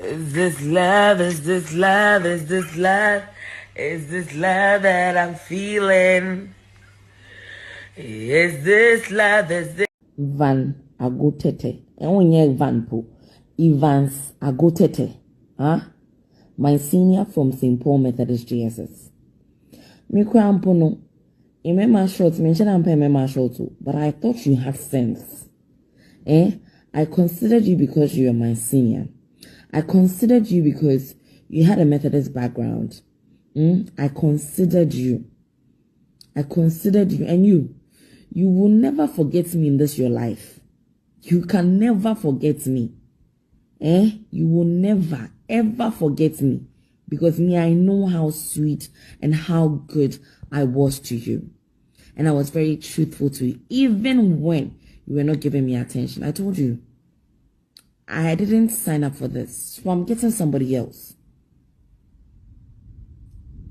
Is this love? Is this love? Is this love? Is this love that I'm feeling? Is this love? Is this Van Agotete? And Van Po Evans Agotete, huh? My senior from St. Paul Methodist JSS. Me no. Remember short, mention I'm remember short too, but I thought you had sense. I considered you because you were my senior. I considered you because you had a Methodist background. I considered you. And you will never forget me in this your life. You can never forget me. You will never, ever forget me. Because me, I know how sweet and how good I was to you. And I was very truthful to you. Even when you were not giving me attention. I told you, I didn't sign up for this. So I'm getting somebody else.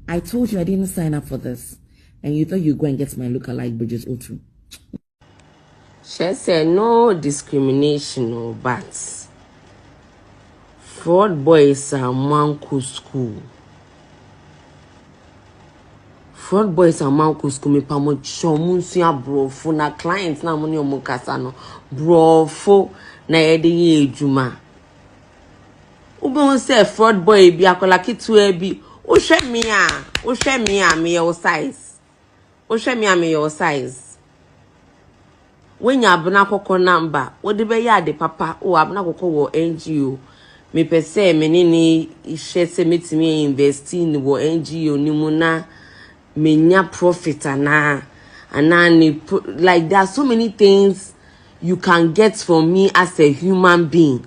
I told you I didn't sign up for this. And you thought you'd go and get my lookalike Bridges Otu. She said no discrimination, but fraud boys are manku school. Fraud boys are manku school. Me pamo chomunsia brofo na clients na money omukasa no brofo na yede ye ejuma. Ube won say fraud boy bi akola kitu bi. O hwe me a me your size. O hwe me a me your size. When you Abena Korkor number, what the be ya de papa o Abena Korkor wo NGO. Me pese me ni share se metimi invest in wo NGO ni mu na me nya profit ana ni like there are so many things you can get from me as a human being.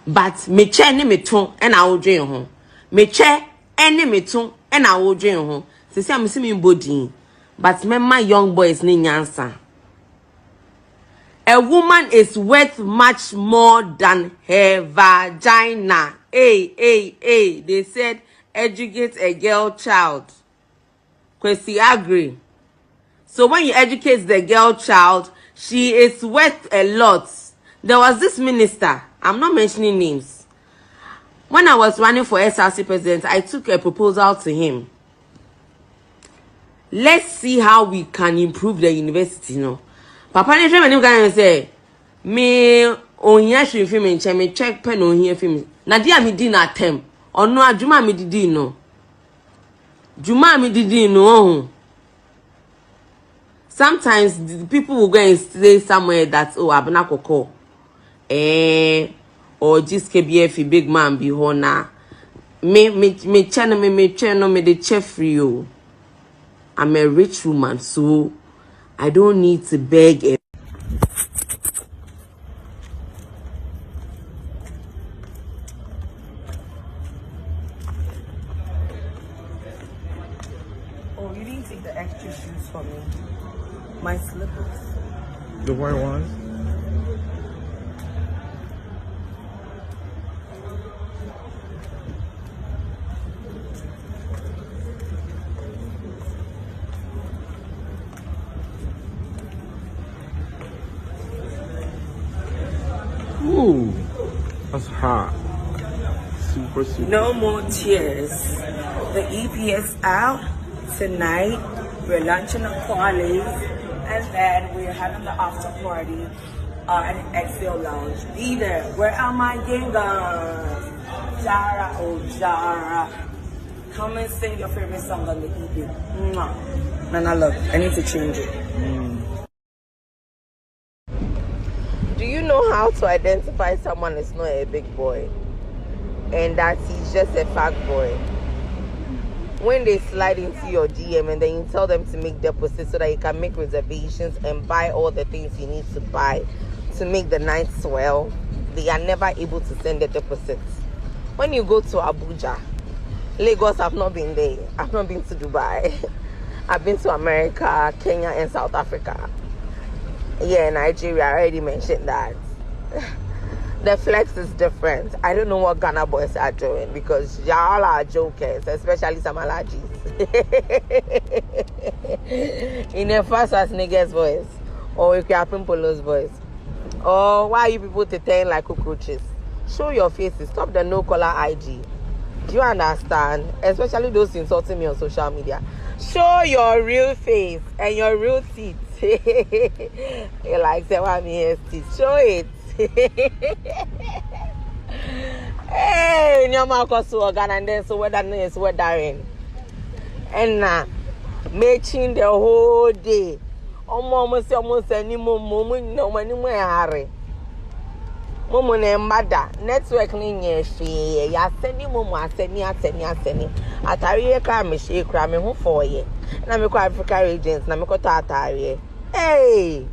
But me che ni me ton e na wo dwen ho. Me che ene me ton e na wo dwen ho. Se se am se me body. But my young boys ni nyansa. A woman is worth much more than her vagina. Hey. They said educate a girl child. Kwesi agree. So when you educate the girl child, she is worth a lot. There was this minister, I'm not mentioning names. When I was running for SRC president, I took a proposal to him. Let's see how we can improve the university, Papa ne hwe manim kan say me onya hwe film nche me check pen ohia film na dia me di na tem ono adwuma me didi no juma me didi no. Sometimes the people will go and stay somewhere that Abena Korkor or just KBF big man be hona me channel me channel me the chef free you. I'm a rich woman, so I don't need to beg a Oh, you didn't take the extra shoes for me. My slippers. The white ones? Ooh, that's hot. Super. No more tears. The EP is out tonight. We're launching a party, and then we're having the after party at Exhale Lounge. Be there. Where are my gingers? Jara, oh Jara. Come and sing your favorite song on the EP. Mwah. Nana, look, I need to change it. Do you know how to identify someone is not a big boy and that he's just a fat boy? When they slide into your DM and then you tell them to make deposits so that you can make reservations and buy all the things you need to buy to make the night swell, they are never able to send the deposits. When you go to Abuja, Lagos, I've not been there. I've not been to Dubai. I've been to America, Kenya, and South Africa. Yeah, Nigeria, I already mentioned that. The flex is different. I don't know what Ghana boys are doing because y'all are jokers, especially some allergies. In a fast as niggas voice, or if you are Pimpolo's voice. Or why are you people pretending like cockroaches? Show your faces. Stop the no color IG. Do you understand? Especially those insulting me on social media. Show your real face and your real teeth. You like say what me teeth. Show it. Hey, nyama koso organ and then so whether is weathering. And making the whole day. Almost any moment no money more hurry. Momo ne mbada network ni nyehwe ya seni momo aseni atare ka me she kra me ho 4 year na me kwa Africa regions na me ko ta atare hey